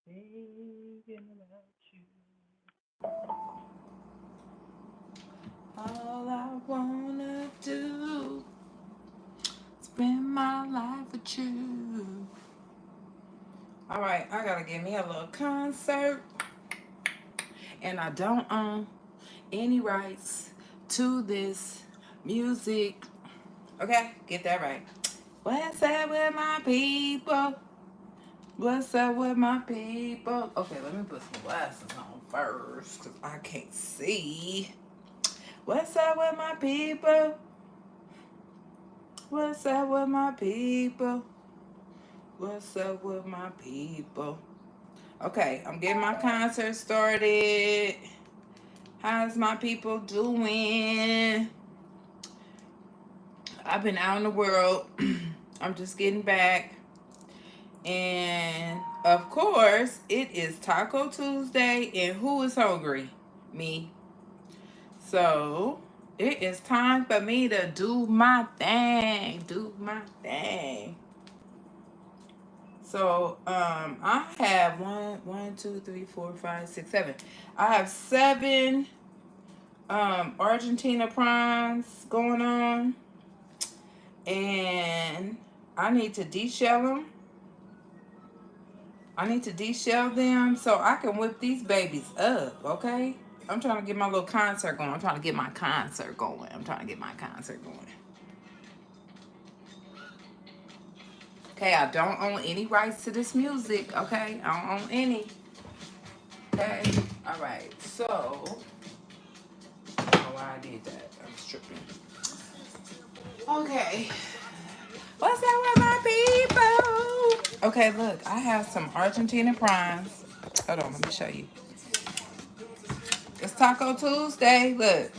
Thinking about you. All I wanna do, spend my life with you. All right, I gotta give me a little concert, and I don't own any rights to this music. Okay, get that right. What's up with my people? What's up with my people? Okay, let me put some glasses on first, because I can't see. What's up with my people? What's up with my people? What's up with my people? Okay, I'm getting my concert started. How's my people doing? I've been out in the world. I'm just getting back. And of course, it is Taco Tuesday. And who is hungry? Me. So it is time for me to do my thing. Do my thing. So I have one, two, three, four, five, six, seven. I have seven Argentina prawns going on, and I need to deshell them. I need to deshell them so I can whip these babies up. Okay, I'm trying to get my little concert going. I'm trying to get my concert going. Okay, I don't own any rights to this music. Okay, I don't own any. Okay, all right. So, I don't know why I did that. I was tripping. Okay. What's up with my people? Okay, look, I have some Argentina prawns. Hold on, let me show you. It's Taco Tuesday. Look.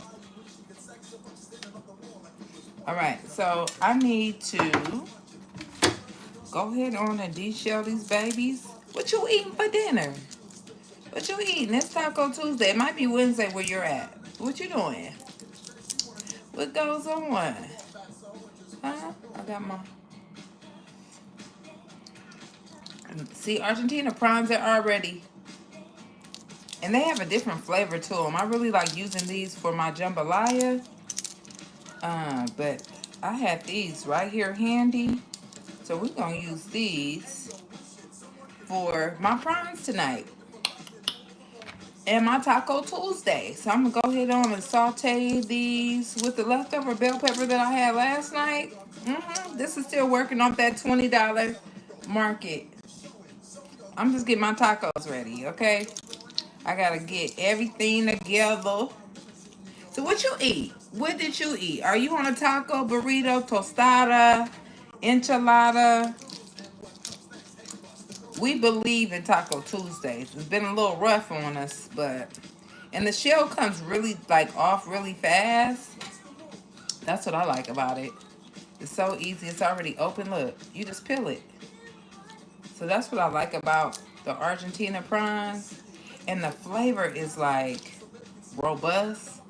All right, so I need to go ahead on and deshell these babies. What you eating for dinner? What you eating? It's Taco Tuesday. It might be Wednesday where you're at. What you doing? What goes on? Huh? I got my... See, Argentina prawns are already... And they have a different flavor to them. I really like using these for my jambalaya. But I have these right here handy. So we're going to use these for my prawns tonight. And my Taco Tuesday. So I'm going to go ahead on and saute these with the leftover bell pepper that I had last night. This is still working off that $20 market. I'm just getting my tacos ready, okay? I got to get everything together. So what you eat? What did you eat? Are you on a taco, burrito, tostada, enchilada? We believe in Taco Tuesdays. It's been a little rough on us, but... And the shell comes really, like, off really fast. That's what I like about it. It's so easy. It's already open. Look, you just peel it. So that's what I like about the Argentina prawns. And the flavor is, like, robust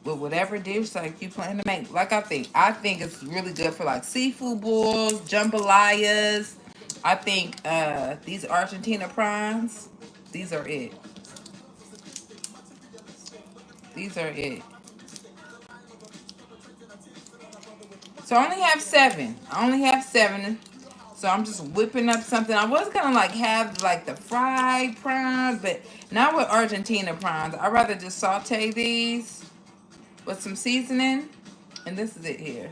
with whatever dish, like, you plan to make. Like, I think it's really good for, like, seafood boils, jambalayas. I think these Argentina prawns, these are it. These are it. So I only have seven. So I'm just whipping up something. I was gonna like have like the fried prawns, but not with Argentina prawns. I'd rather just saute these with some seasoning. And this is it here.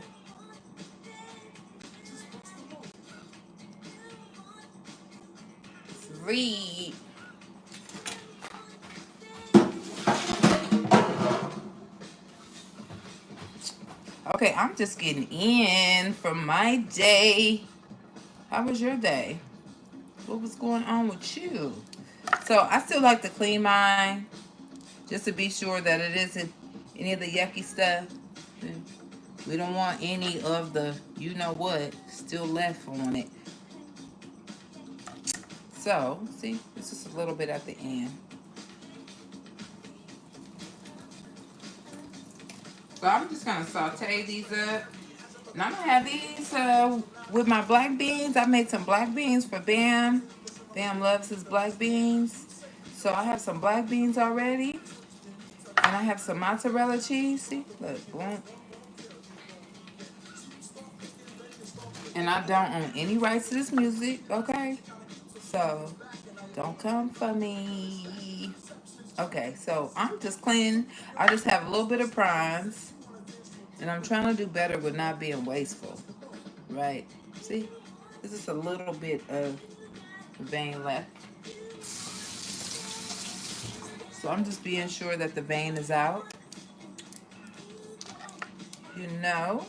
Sweet. Okay, I'm just getting in from my day. How was your day? What was going on with you? So I still like to clean mine just to be sure that it isn't any of the yucky stuff. We don't want any of the you know what still left on it. So, see, this is a little bit at the end. So I'm just going to saute these up. And I'm going to have these with my black beans. I made some black beans for Bam. Fam loves his black beans. So I have some black beans already. And I have some mozzarella cheese. See? Look, boom. And I don't own any rights to this music, okay? So don't come for me. Okay, so I'm just cleaning. I just have a little bit of prawns. And I'm trying to do better with not being wasteful. Right? See? This is a little bit of vein left. So I'm just being sure that the vein is out. You know.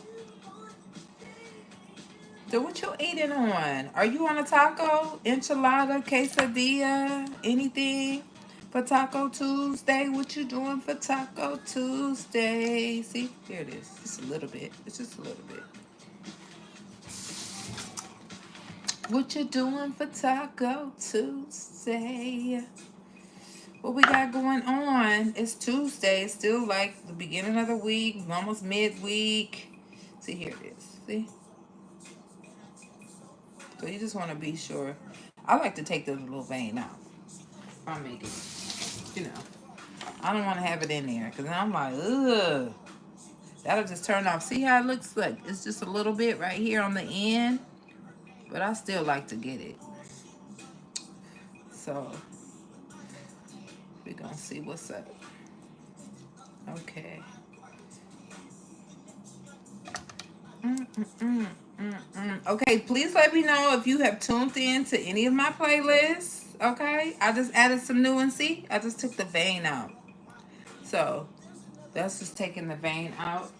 So what you eating on? Are you on a taco, enchilada, quesadilla, anything for Taco Tuesday? What you doing for Taco Tuesday? See, here it is. Just a little bit. It's just a little bit. What you doing for Taco Tuesday? What we got going on? It's Tuesday. It's still like the beginning of the week, almost midweek. See, here it is. See? So you just want to be sure. I like to take the little vein out. I make it, you know. I don't want to have it in there because I'm like, ugh. That'll just turn off. See how it looks like? It's just a little bit right here on the end. But I still like to get it. So we're going to see what's up. Okay. Okay, please let me know if you have tuned in to any of my playlists. Okay, I just added some new ones. See, I just took the vein out. So that's just taking the vein out.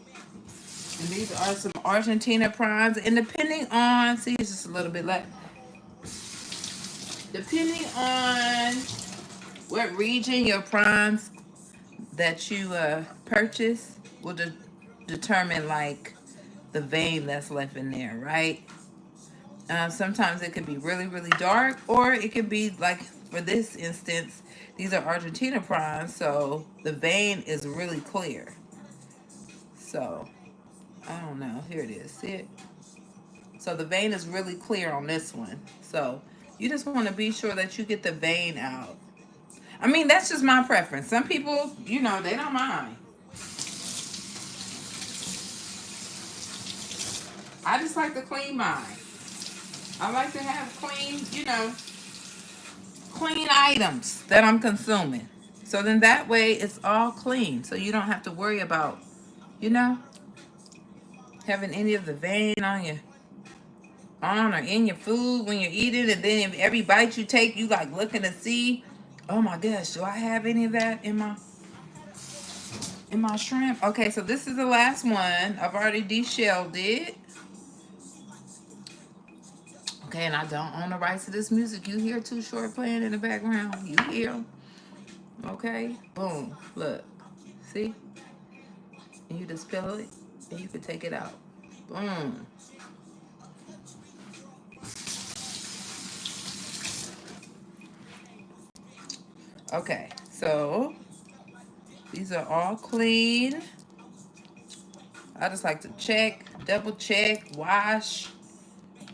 And these are some Argentina prawns. And depending on, see, it's just a little bit left. Depending on what region your prawns that you purchase will determine like the vein that's left in there, right? Sometimes it could be really, really dark, or it could be like, for this instance, these are Argentina prawns, so the vein is really clear. So, I don't know. Here it is. See it? So the vein is really clear on this one. So, you just want to be sure that you get the vein out. I mean, that's just my preference. Some people, you know, they don't mind. I just like to clean mine. I like to have clean, you know, clean items that I'm consuming. So then that way it's all clean. So you don't have to worry about, you know, having any of the vein on or in your food when you're eating. And then if every bite you take, you like looking to see, oh my gosh, do I have any of that in my shrimp? Okay, so this is the last one. I've already de-shelled it. Okay, and I don't own the rights to this music. You hear Too Short playing in the background. You hear them. Okay, boom, look, see? And you just peel it, and you can take it out. Boom. Okay, so these are all clean. I just like to check, double check, wash,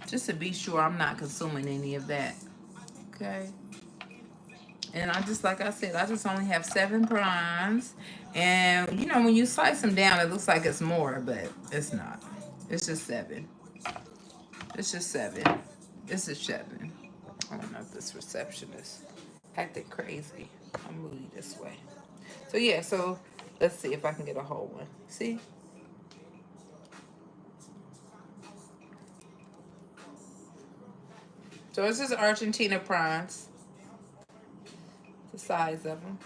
just to be sure I'm not consuming any of that. Okay. And I just, like I said, I just only have 7 prawns. And, you know, when you slice them down, it looks like it's more, but it's not. It's just 7. It's just 7. It's just 7. I don't know if this reception is acting crazy. I'll move you this way. So, yeah, so let's see if I can get a whole one. See? So, this is Argentina prawns. The size of them.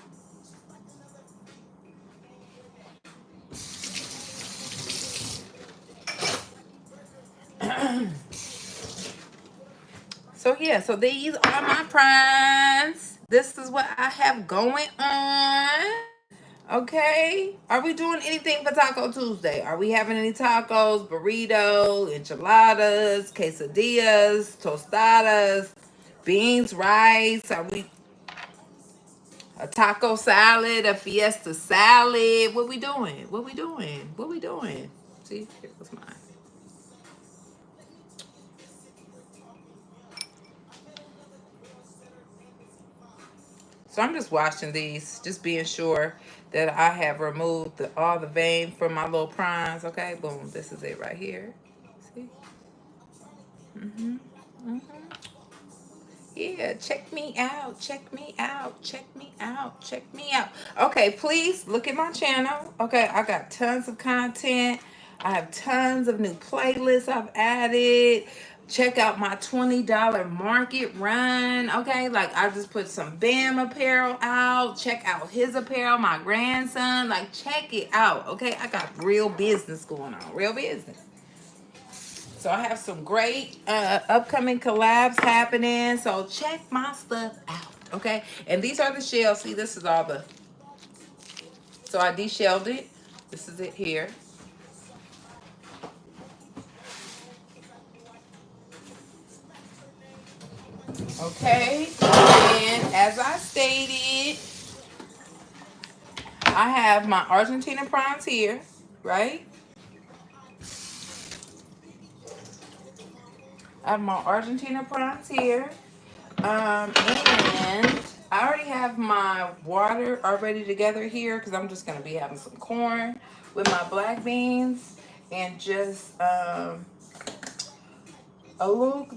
So yeah, so these are my prawns. This is what I have going on. Okay. Are we doing anything for Taco Tuesday? Are we having any tacos, burrito, enchiladas, quesadillas, tostadas, beans, rice? Are we a taco salad, a fiesta salad? What we doing? What we doing? What we doing? See, here goes mine. So I'm just washing these, just being sure that I have removed all the vein from my little prawns. Okay, boom, this is it right here. See? Mm-hmm. Mm-hmm. Yeah, check me out, check me out, check me out, check me out. Okay, please look at my channel. Okay, I got tons of content. I have tons of new playlists I've added. Check out my $20 market run. Okay, like I just put some BAM apparel out. Check out his apparel, my grandson. Like, check it out. Okay, I got real business going on, real business. So I have some great upcoming collabs happening. So check my stuff out, okay? And these are the shells. See, this is all the... So I de-shelled it. This is it here. Okay. And as I stated, I have my Argentina prawns here, right? I have my Argentina prawns here. And I already have my water already together here because I'm just going to be having some corn with my black beans and just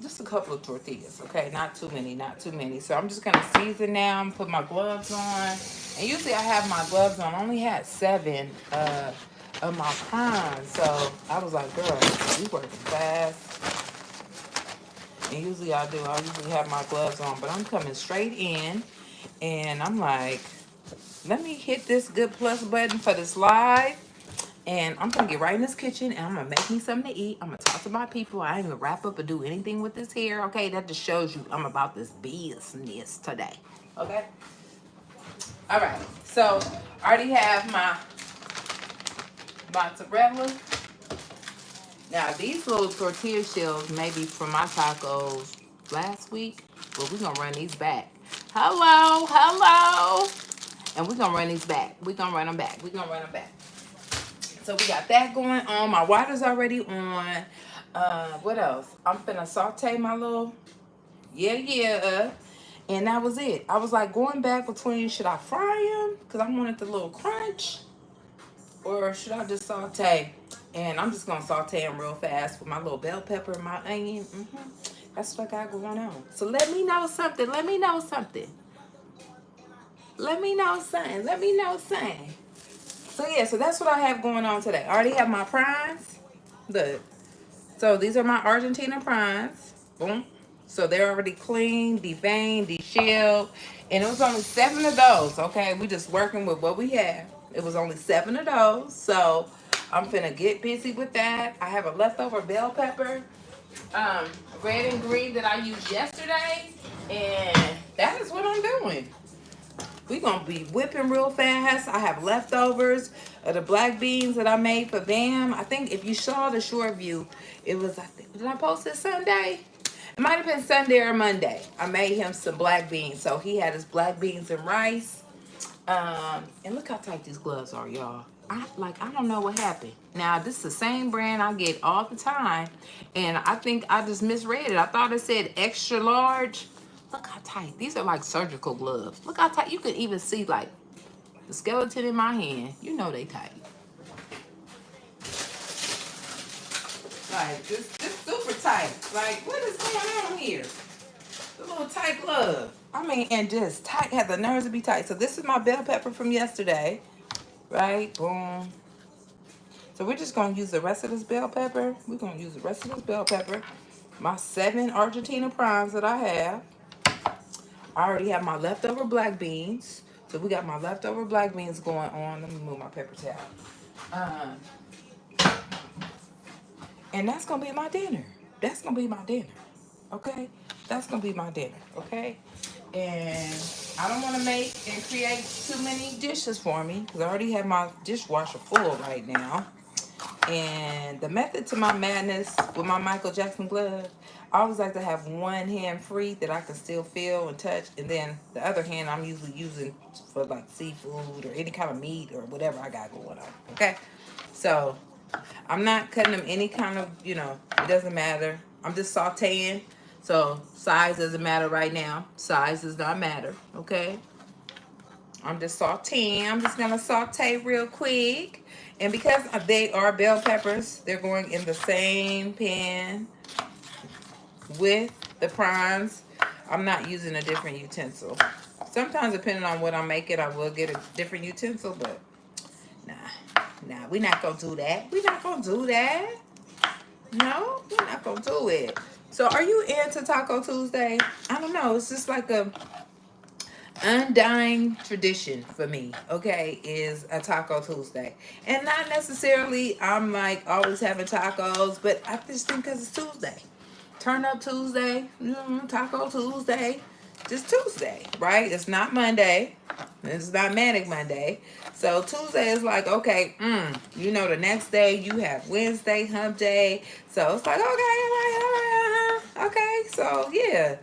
just a couple of tortillas. Okay, not too many, not too many. So I'm just going to season now and put my gloves on. And usually I have my gloves on. I only had 7 of my prawns. So I was like, girl, we working fast. And usually I do. I usually have my gloves on, but I'm coming straight in, and I'm like, let me hit this good plus button for this live, and I'm gonna get right in this kitchen, and I'm gonna make me something to eat. I'm gonna talk to my people. I ain't gonna wrap up or do anything with this hair. Okay, that just shows you I'm about this business today. Okay. All right. So I already have my mozzarella. Now, these little tortilla shells may be from my tacos last week, but we're going to run these back. Hello, hello. And we're going to run these back. We're going to run them back. We're going to run them back. So we got that going on. My water's already on. What else? I'm finna saute my little, and that was it. I was like going back between, should I fry them? Because I wanted the little crunch. Or should I just saute? And I'm just going to saute them real fast with my little bell pepper and my onion. That's what I got going on. So let me know something. Let me know something. Let me know something. Let me know something. So yeah, so that's what I have going on today. I already have my prawns. Look. So these are my Argentina prawns. Boom. So they're already clean, deveined, de-shelled. And it was only 7 of those, okay? We just working with what we have. It was only 7 of those. So I'm finna get busy with that. I have a leftover bell pepper, red and green that I used yesterday. And that is what I'm doing. We're going to be whipping real fast. I have leftovers of the black beans that I made for BAM. I think if you saw the short view, it was, did I post it Sunday? It might have been Sunday or Monday. I made him some black beans. So he had his black beans and rice. And look how tight these gloves are, y'all. I don't know what happened. Now, this is the same brand I get all the time. And I think I just misread it. I thought it said extra large. Look how tight. These are like surgical gloves. Look how tight. You can even see like the skeleton in my hand. You know they tight. Like this super tight. Like, what is going on here? The little tight glove. I mean, and just tight. Had the nerves to be tight. So this is my bell pepper from yesterday. Right? Boom. So we're just going to use the rest of this bell pepper. We're going to use the rest of this bell pepper. My 7 Argentina prawns that I have. I already have my leftover black beans. So we got my leftover black beans going on. Let me move my paper towel. And that's going to be my dinner. That's going to be my dinner. Okay? That's going to be my dinner. Okay? And I don't want to make and create too many dishes for me because I already have my dishwasher full right now. And the method to my madness with my Michael Jackson glove, I always like to have one hand free that I can still feel and touch. And then the other hand I'm usually using for like seafood or any kind of meat or whatever I got going on. Okay? So I'm not cutting them any kind of, it doesn't matter. I'm just sauteing. So size doesn't matter right now. Size does not matter. Okay? I'm just sauteing. I'm just gonna saute real quick. And because they are bell peppers, they're going in the same pan with the prawns. I'm not using a different utensil. Sometimes, depending on what I'm making, I will get a different utensil, but nah, we're not gonna do that. We're not gonna do that. No, we're not gonna do it. So, are you into Taco Tuesday? I don't know. It's just like a undying tradition for me, okay, is a Taco Tuesday. And not necessarily I'm like always having tacos, but I just think because it's Tuesday. Turn up Tuesday, Taco Tuesday, just Tuesday, right? It's not Monday. It's not Manic Monday. So Tuesday is like, okay, the next day you have Wednesday, hump day. So it's like, okay, okay. So yeah.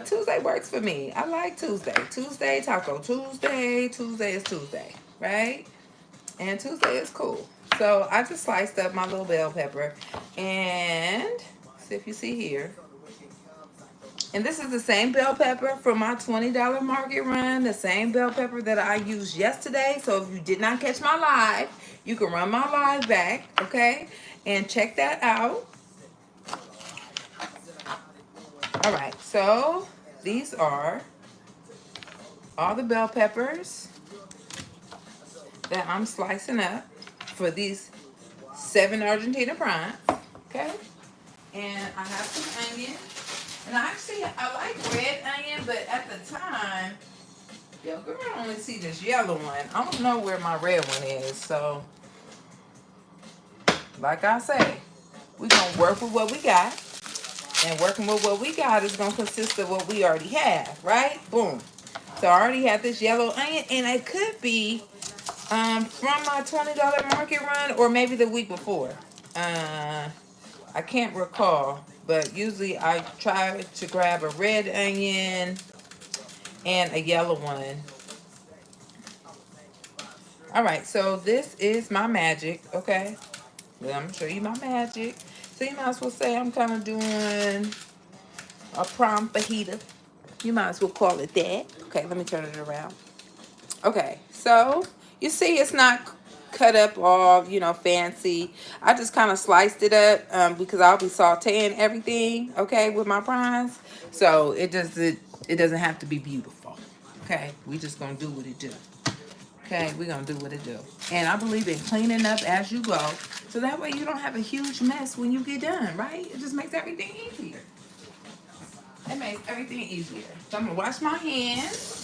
Tuesday works for me. I like Tuesday. Tuesday, Taco Tuesday. Tuesday is Tuesday, right? And Tuesday is cool. So I just sliced up my little bell pepper. And see if you see here. And this is the same bell pepper from my $20 market run. The same bell pepper that I used yesterday. So if you did not catch my live, you can run my live back, okay? And check that out. All right, so these are all the bell peppers that I'm slicing up for these 7 Argentina prawns, okay? And I have some onion. And I like red onion, but at the time, girl, I only see this yellow one. I don't know where my red one is, so like I say, we're going to work with what we got. And working with what we got is going to consist of what we already have, right? Boom. So I already have this yellow onion, and it could be from my $20 market run or maybe the week before. I can't recall, but usually I try to grab a red onion and a yellow one. All right, so this is my magic, okay? Well, I'm going to show you my magic. So you might as well say I'm kind of doing a prawn fajita. You might as well call it that. Okay, let me turn it around. Okay, so you see it's not cut up all, fancy. I just kind of sliced it up because I'll be sauteing everything, okay, with my prawns. So it doesn't have to be beautiful. Okay, we just going to do what it do. Okay, we're going to do what it do. And I believe in cleaning up as you go. So that way you don't have a huge mess when you get done, right? It just makes everything easier. It makes everything easier. So I'm going to wash my hands.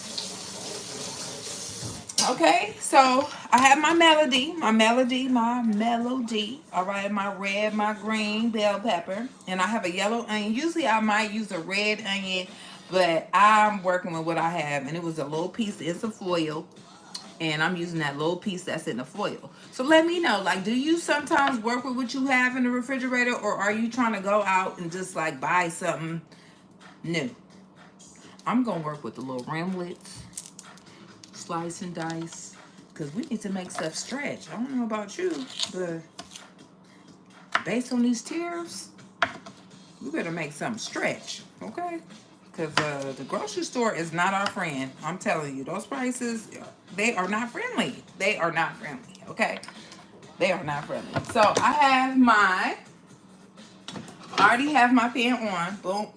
Okay, so I have my melody. All right, my red, my green bell pepper. And I have a yellow onion. Usually I might use a red onion, but I'm working with what I have. And it was a little piece in some foil. And I'm using that little piece that's in the foil. So let me know, like, do you sometimes work with what you have in the refrigerator, or are you trying to go out and just like buy something new? I'm gonna work with the little rimlets, slice and dice, because we need to make stuff stretch. I don't know about you, but based on these tariffs, we better make something stretch, okay? Because the grocery store is not our friend. I'm telling you, those prices, they are not friendly. They are not friendly, okay? They are not friendly. So I already have my pan on. Boom.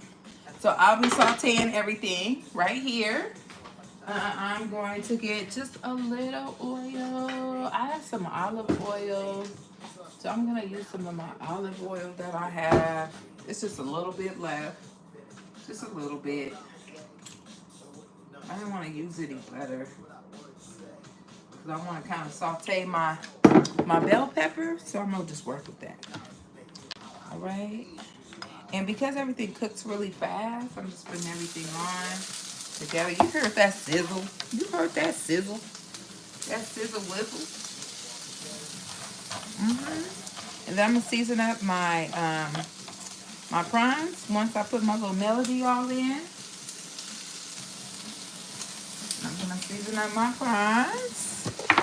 So I'll be sauteing everything right here. I'm going to get just a little oil. I have some olive oil. So I'm going to use some of my olive oil that I have. It's just a little bit left. Just a little bit. I didn't want to use any butter because I want to kind of saute my bell pepper, so I'm going to just work with that. All right. And because everything cooks really fast, I'm just putting everything on together. You heard that sizzle? You heard that sizzle? That sizzle whistle? And then I'm going to season up my my prawns once I put my little melody all in. I'm going to season up my prawns.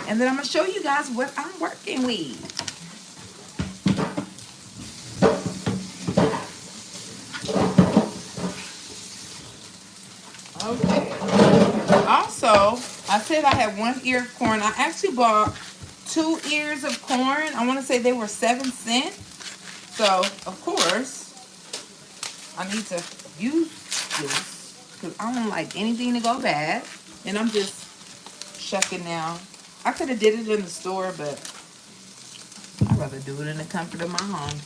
And then I'm going to show you guys what I'm working with. Okay. Also, I said I had 1 ear of corn. I actually bought 2 ears of corn. I want to say they were 7 cents. So, of course, I need to use this because I don't like anything to go bad. And I'm just shucking now. I could have did it in the store, but I'd rather do it in the comfort of my home.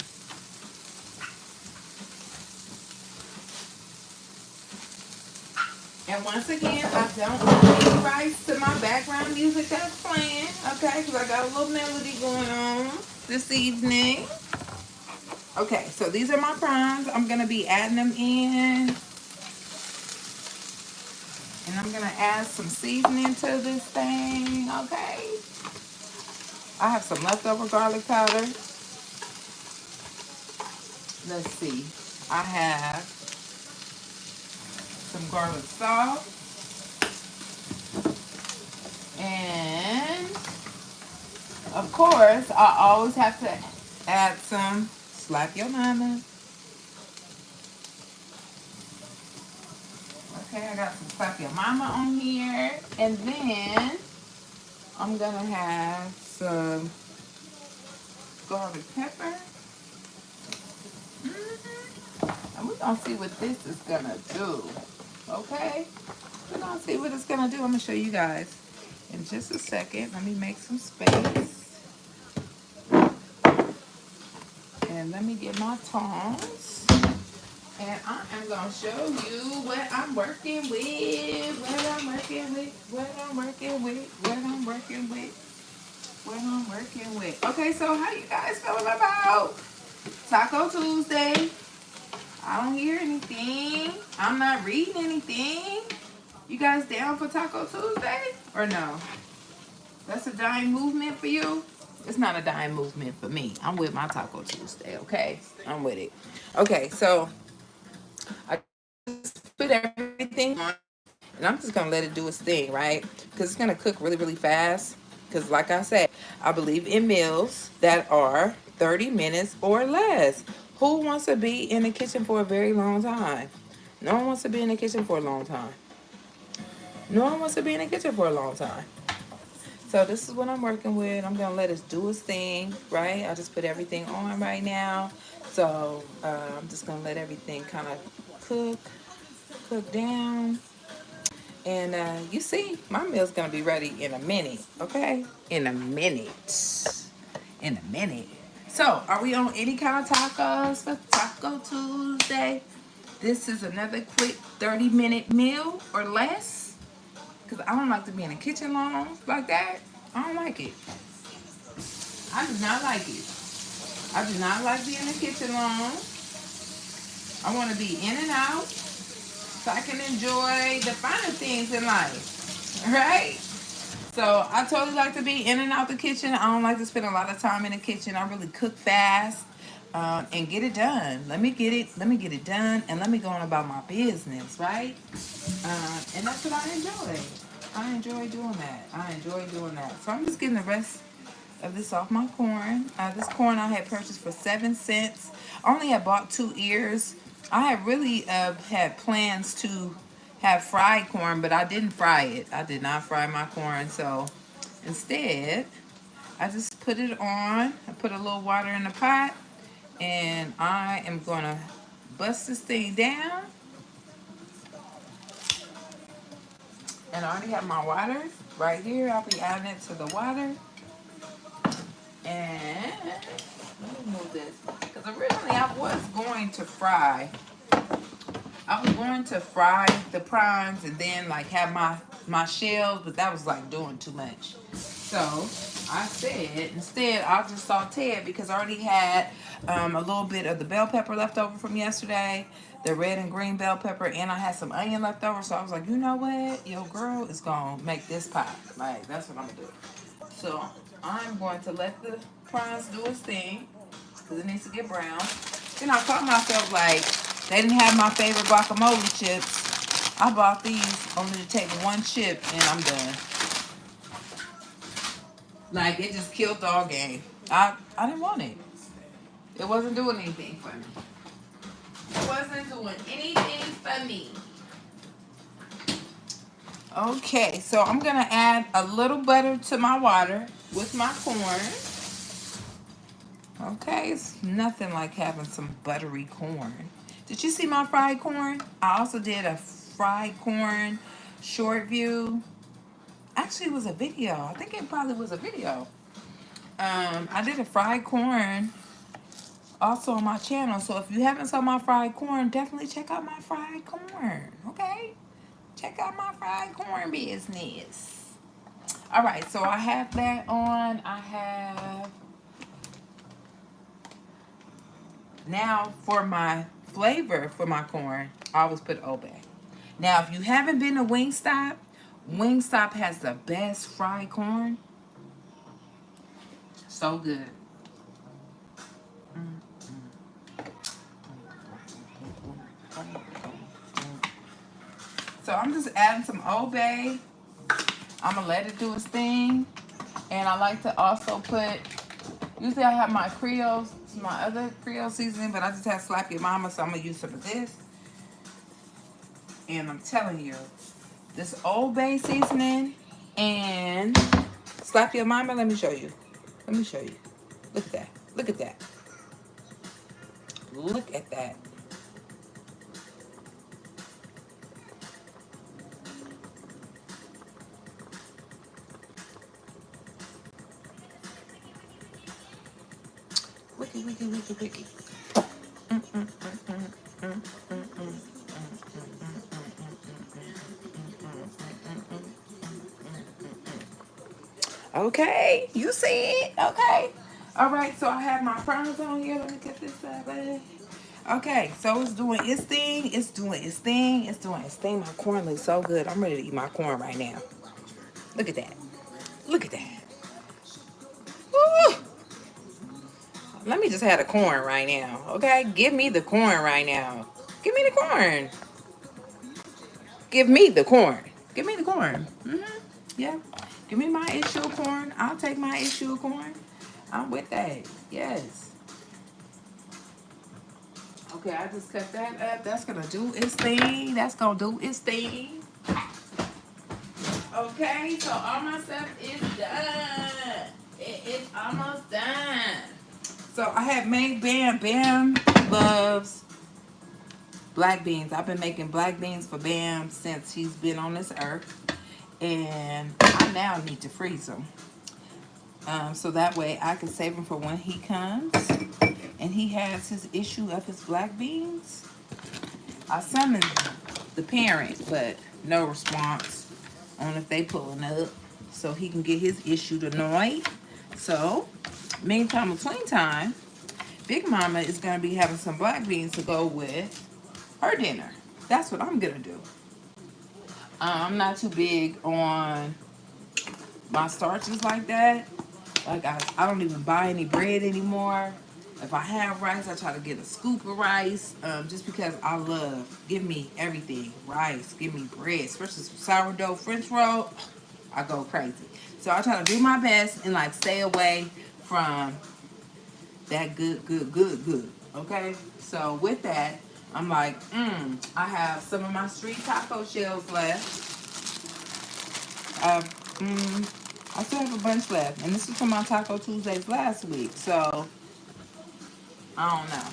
And once again, I don't want any rights to my background music that's playing, okay? Because I got a little melody going on this evening. Okay, so these are my prawns. I'm going to be adding them in. And I'm going to add some seasoning to this thing, okay? I have some leftover garlic powder. Let's see. I have some garlic salt. And, of course, I always have to add some slap your mama. Okay, I got some slap your mama on here. And then I'm going to have some garlic pepper. And we're going to see what this is going to do. Okay? We're going to see what it's going to do. I'm going to show you guys in just a second. Let me make some space. And let me get my tongs. And I am going to show you what I'm working with. What I'm working with. What I'm working with. What I'm working with. What I'm working with. Okay, so how you guys feeling about Taco Tuesday? I don't hear anything. I'm not reading anything. You guys down for Taco Tuesday? Or no? That's a dying movement for you? It's not a dying movement for me. I'm with my Taco Tuesday, okay? I'm with it. Okay, so I just put everything on. And I'm just going to let it do its thing, right? Because it's going to cook really, really fast. Because like I said, I believe in meals that are 30 minutes or less. Who wants to be in the kitchen for a very long time? No one wants to be in the kitchen for a long time. No one wants to be in the kitchen for a long time. So this is what I'm working with. I'm going to let it do its thing, right? I just put everything on right now. So I'm just going to let everything kind of cook down. And you see, my meal's going to be ready in a minute, okay? In a minute. In a minute. So, are we on any kind of tacos for Taco Tuesday? This is another quick 30-minute meal or less. Because I don't like to be in the kitchen long like that. I don't like it. I do not like it. I do not like being in the kitchen long. I want to be in and out so I can enjoy the finer things in life. Right? So I totally like to be in and out the kitchen. I don't like to spend a lot of time in the kitchen. I really cook fast and get it done. Let me get it done, and let me go on about my business, right? And that's what I enjoy. I enjoy doing that. So I'm just getting the rest of this off my corn. This corn I had purchased for 7 cents. I only had bought 2 ears. I had really had plans to have fried corn, but I didn't fry it. I did not fry my corn, so instead, I just put it on. I put a little water in the pot, and I am going to bust this thing down. And I already have my water right here. I'll be adding it to the water. And let me move this. Because originally I was going to fry. The prawns and then like have my shells, but that was like doing too much. So I said instead I'll just saute it because I already had a little bit of the bell pepper left over from yesterday, the red and green bell pepper, and I had some onion left over. So I was like, you know what, your girl is gonna make this pop. Like that's what I'm gonna do. So I'm going to let the prawns do its thing because it needs to get brown. Then I caught myself like they didn't have my favorite guacamole chips. I bought these only to take one chip and I'm done. Like it just killed the all game. I didn't want it. It wasn't doing anything for me. It wasn't doing anything for me. Okay, so I'm gonna add a little butter to my water with my corn. Okay, it's nothing like having some buttery corn. Did you see my fried corn? I also did a fried corn short view. Actually, it was a video. I think it probably was a video. I did a fried corn also on my channel. So if you haven't saw my fried corn, definitely check out my fried corn. Okay? Check out my fried corn business. All right, so I have that on. I have now for my flavor for my corn, I always put Old Bay. Now, if you haven't been to Wingstop, Wingstop has the best fried corn. So good. So I'm just adding some Old Bay. I'm gonna let it do its thing. And I like to also put, usually I have my Creole, my other Creole seasoning, but I just have Slap Your Mama, so I'm gonna use some of this. And I'm telling you, this Old Bay seasoning and Slap Your Mama, let me show you. Let me show you. Look at that. Look at that. Look at that. Wiki, wiki, wiki, wiki. Okay, you see it? Okay. All right, so I have my prawns on here. Let me get this out of it. Okay, so it's doing its thing. It's doing its thing. It's doing its thing. My corn looks so good. I'm ready to eat my corn right now. Look at that. Look at that. Woo! Let me just have the corn right now. Okay, give me the corn right now. Give me the corn. Give me the corn. Give me the corn. Yeah. Give me my issue of corn. I'll take my issue of corn. I'm with that. Yes. Okay, I just cut that up. That's gonna do its thing. That's gonna do its thing. Okay, so all my stuff is done. It is almost done. So I have made Bam loves black beans. I've been making black beans for Bam since he's been on this earth. And I now need to freeze them. So that way I can save them for when he comes and he has his issue of his black beans. I summoned the parent, but no response on if they pulling up, so he can get his issue tonight. So, meantime, between time, Big Mama is going to be having some black beans to go with her dinner. That's what I'm going to do. I'm not too big on my starches like that. Like, I don't even buy any bread anymore. If I have rice, I try to get a scoop of rice, just because I love, give me everything. Rice, give me bread, especially some sourdough French roll. I go crazy. So I try to do my best and like stay away from that good. Okay? So with that, I'm like, I have some of my street taco shells left. I still have a bunch left. And this is from my Taco Tuesdays last week. So, I don't know.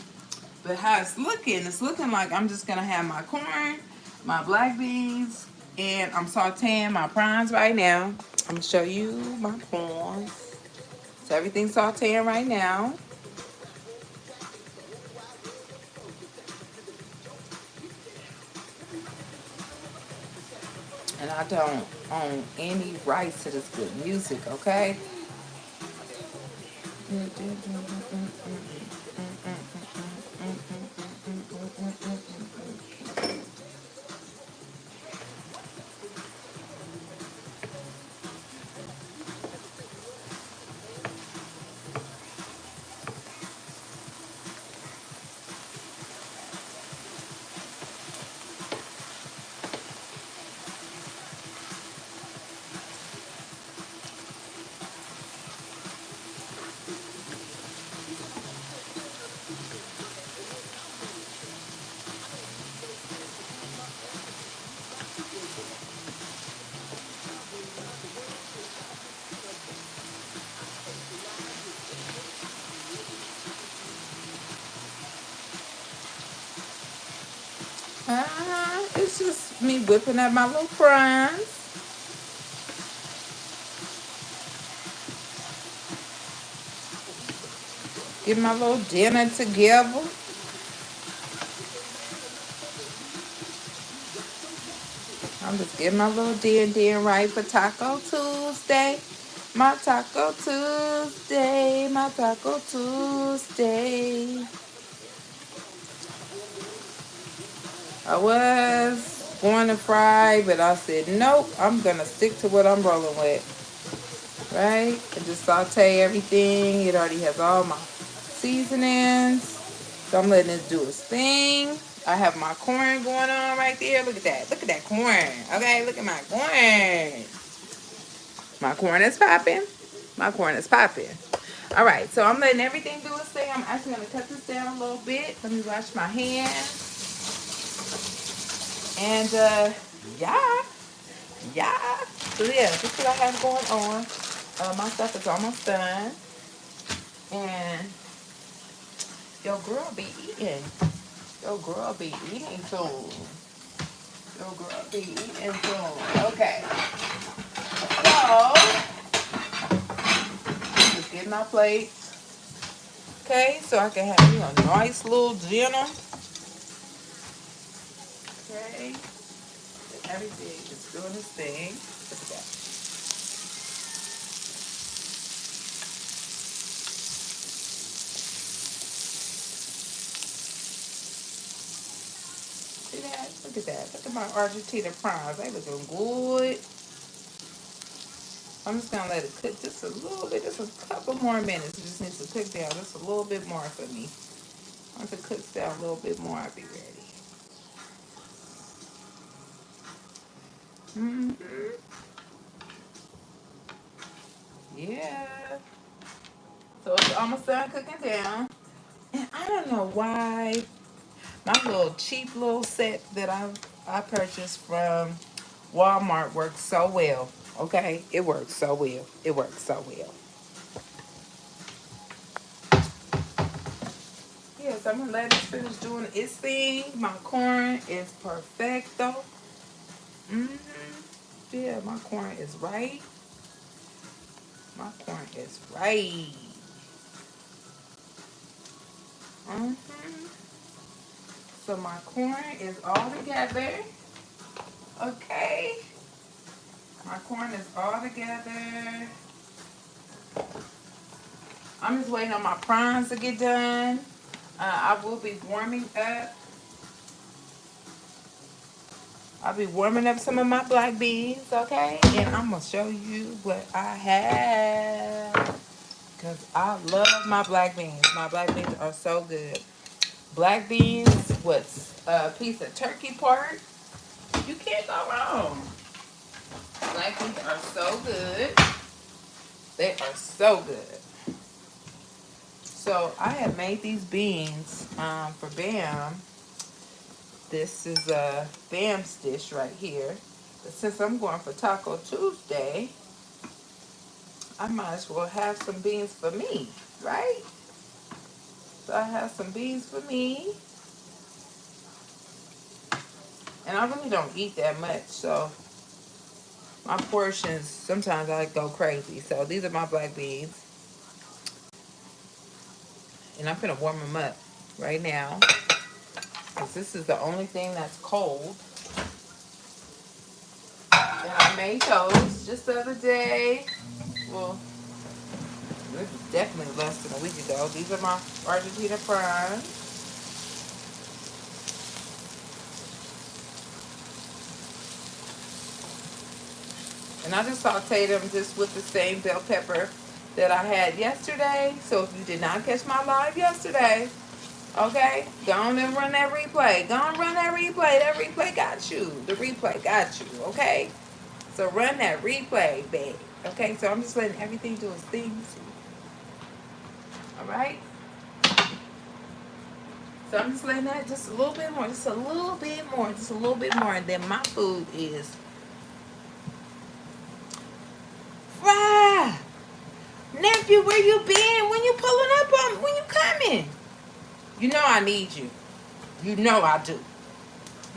But how it's looking like I'm just going to have my corn, my black beans, and I'm sauteing my prawns right now. I'm going to show you my prawns. So everything's sauteing right now. And I don't own any rights to this good music, okay? It's just me whipping up my little prawns. Get my little dinner together. I'm just getting my little din right for Taco Tuesday. My Taco Tuesday. My Taco Tuesday. I was going to fry, but I said, nope, I'm going to stick to what I'm rolling with. Right? And just saute everything. It already has all my seasonings. So I'm letting it do its thing. I have my corn going on right there. Look at that. Look at that corn. Okay, look at my corn. My corn is popping. My corn is popping. All right, so I'm letting everything do its thing. I'm actually going to cut this down a little bit. Let me wash my hands. And, yeah. So, yeah, this is what I have going on. My stuff is almost done. And your girl be eating. Your girl be eating soon. Your girl be eating soon. Okay. So, just getting my plate. Okay, so I can have you a nice little dinner. Okay. Everything is doing its thing. Look at that. See that? Look at that. Look at my Argentina prawns. They looking good. I'm just gonna let it cook just a little bit, just a couple more minutes. It just needs to cook down just a little bit more for me. Once it cooks down a little bit more, I'll be ready. Yeah. So it's almost done cooking down. And I don't know why my little cheap little set that I purchased from Walmart works so well. Okay? It works so well. It works so well. Yes, I'm gonna let it finish doing its thing. My corn is perfecto. Yeah, my corn is right. My corn is right. So my corn is all together. Okay. My corn is all together. I'm just waiting on my prawns to get done. I will be warming up. I'll be warming up some of my black beans, okay? And I'm going to show you what I have. Because I love my black beans. My black beans are so good. Black beans with a piece of turkey pork. You can't go wrong. Black beans are so good. They are so good. So I have made these beans for Bam. This is a Bam's dish right here. But since I'm going for Taco Tuesday, I might as well have some beans for me, right? So I have some beans for me. And I really don't eat that much, so my portions, sometimes I go crazy. So these are my black beans. And I'm going to warm them up right now. Because this is the only thing that's cold. And I made those just the other day. Well, this is definitely less than a week ago. These are my Argentina prawns. And I just sauteed them just with the same bell pepper that I had yesterday. So if you did not catch my live yesterday, okay, go on and run that replay. Go on and run that replay. That replay got you. The replay got you, okay? So run that replay, babe. Okay, so I'm just letting everything do its thing. All right? So I'm just letting that just a little bit more. Just a little bit more. Just a little bit more. And then my food is fry. Nephew, where you been? When you pulling up on me? When you coming? You know I need you. You know I do.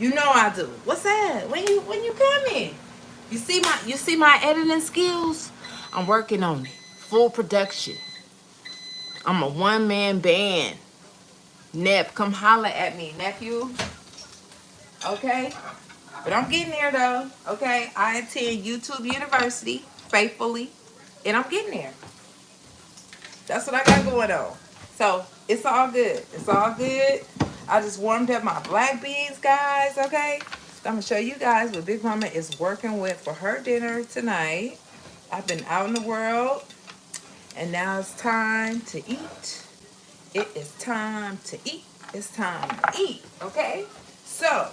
You know I do. What's that? When you coming? You see my editing skills? I'm working on it. Full production. I'm a one-man band. Nep, come holler at me, nephew. Okay? But I'm getting there though. Okay? I attend YouTube University faithfully. And I'm getting there. That's what I got going on. So it's all good. It's all good. I just warmed up my black beans, guys. Okay? I'm gonna show you guys what Big Mama is working with for her dinner tonight. I've been out in the world, and now it's time to eat. It is time to eat. It's time to eat. Okay? So,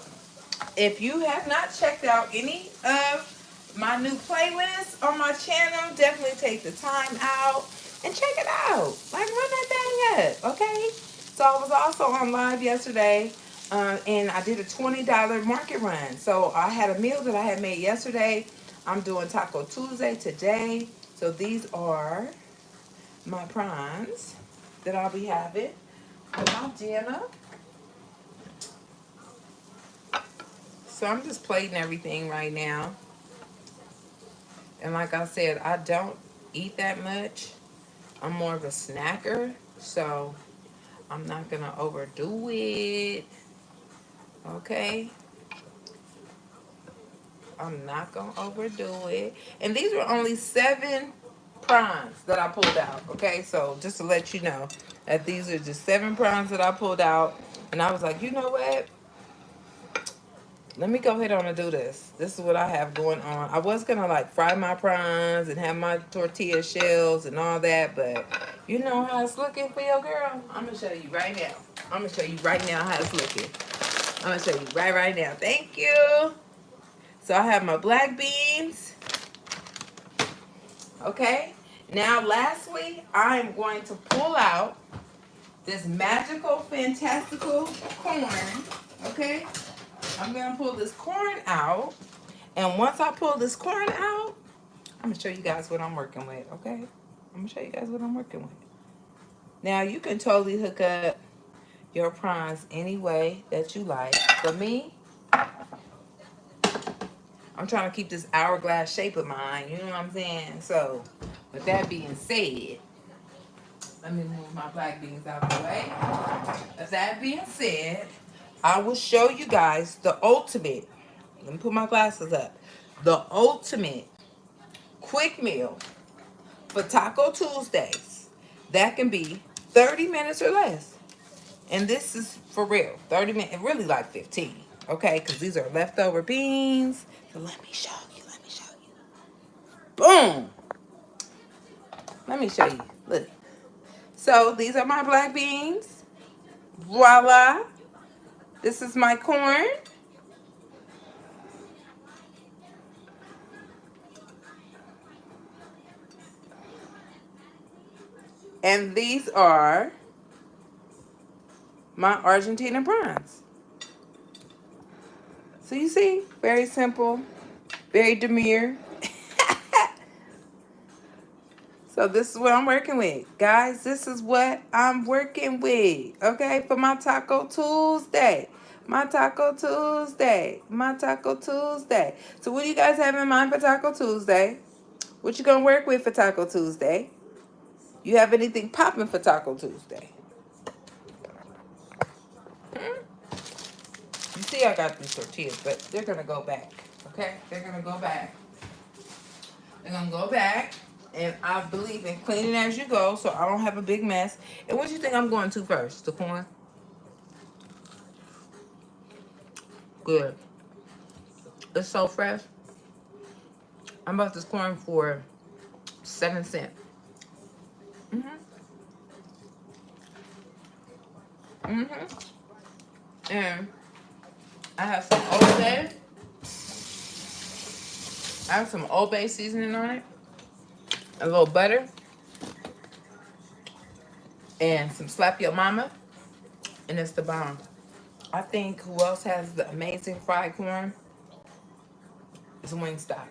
if you have not checked out any of my new playlists on my channel, definitely take the time out and check it out. Like, run that thing up, okay? So I was also on live yesterday, and I did a $20 market run. So I had a meal that I had made yesterday. I'm doing Taco Tuesday today. So these are my prawns that I'll be having with my dinner. So I'm just plating everything right now. And like I said, I don't eat that much. I'm more of a snacker, so I'm not going to overdo it. Okay? I'm not going to overdo it. And these were only 7 prawns that I pulled out. Okay? So just to let you know that these are just 7 prawns that I pulled out. And I was like, you know what? Let me go ahead on and do this. This is what I have going on. I was going to like fry my prawns and have my tortilla shells and all that. But you know how it's looking for your girl? I'm going to show you right now. I'm going to show you right now how it's looking. I'm going to show you right now. Thank you. So I have my black beans. Okay. Now lastly, I am going to pull out this magical, fantastical corn. Okay. I'm going to pull this corn out. And once I pull this corn out, I'm going to show you guys what I'm working with, okay? I'm going to show you guys what I'm working with. Now, you can totally hook up your prawns any way that you like. For me, I'm trying to keep this hourglass shape of mine, you know what I'm saying? So, with that being said, let me move my black beans out of the way. With that being said, I will show you guys the ultimate. Let me put my glasses up. The ultimate quick meal for Taco Tuesdays. That can be 30 minutes or less. And this is for real. 30 minutes, really like 15. Okay, because these are leftover beans. So let me show you. Let me show you. Boom. Let me show you. Look. So these are my black beans. Voila. This is my corn. And these are my Argentina prawns. So you see, very simple, very demure. So this is what I'm working with. Guys, this is what I'm working with. Okay, for my Taco Tuesday. My Taco Tuesday. My Taco Tuesday. So what do you guys have in mind for Taco Tuesday? What you gonna work with for Taco Tuesday? You have anything popping for Taco Tuesday? You see I got these tortillas, but they're gonna go back. Okay? They're gonna go back. They're gonna go back. And I believe in cleaning as you go, so I don't have a big mess. And what do you think I'm going to first? The corn? Good. It's so fresh. I bought this corn for 7 cents. And I have some Old Bay. I have some Old Bay seasoning on it. A little butter. And some Slap Your Mama. And it's the bomb. I think who else has the amazing fried corn? It's Wingstop.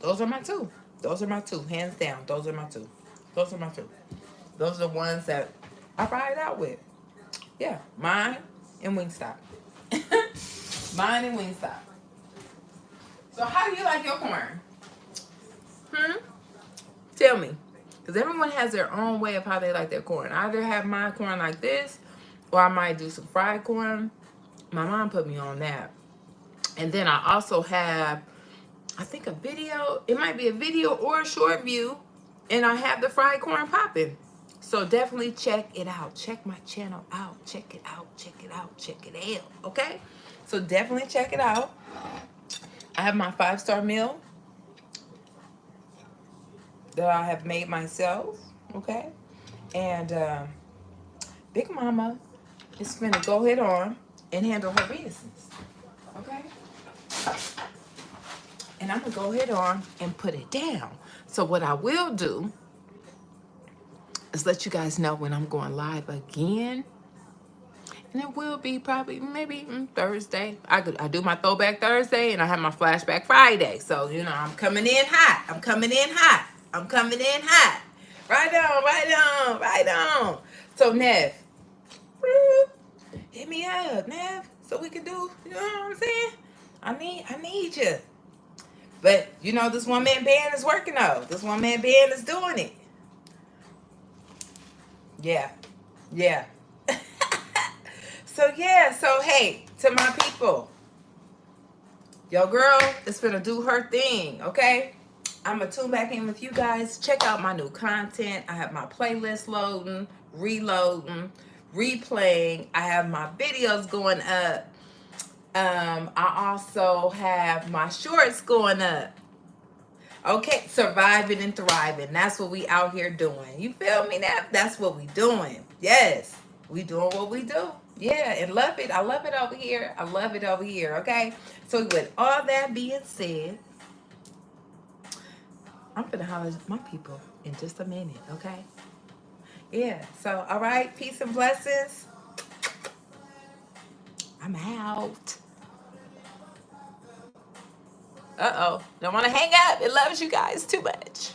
Those are my two. Those are my two. Hands down. Those are my two. Those are my two. Those are the ones that I ride out with. Yeah. Mine and Wingstop. Mine and Wingstop. So how do you like your corn? Tell me. Because everyone has their own way of how they like their corn. I either have my corn like this, or I might do some fried corn. My mom put me on that. And then I also have, I think, a video. It might be a video or a short view. And I have the fried corn popping. So definitely check it out. Check my channel out. Check it out. Check it out. Check it out. Okay? So definitely check it out. I have my 5-star meal that I have made myself. Okay? And Big Mama is going to go ahead on and handle her business. Okay? And I'm going to go ahead on and put it down. So what I will do is let you guys know when I'm going live again. And it will be probably maybe Thursday. I do my throwback Thursday and I have my flashback Friday. So, you know, I'm coming in hot. I'm coming in hot. I'm coming in hot. Right on, right on, right on. So, Nev, hit me up, Nev, so we can do, you know what I'm saying? I need you. But, you know, this one-man band is working though. This one-man band is doing it. Yeah. Yeah. So hey, to my people, your girl is finna do her thing, okay? I'm gonna tune back in with you guys. Check out my new content. I have my playlist loading, reloading, replaying. I have my videos going up. I also have my shorts going up. Okay, surviving and thriving. That's what we out here doing. You feel me now? That's what we doing. Yes, we doing what we do. Yeah, and love it. I love it over here. I love it over here, okay? So with all that being said, I'm gonna holler at my people in just a minute, okay? Yeah, so all right, peace and blessings. I'm out. Uh-oh, don't want to hang up. It loves you guys too much.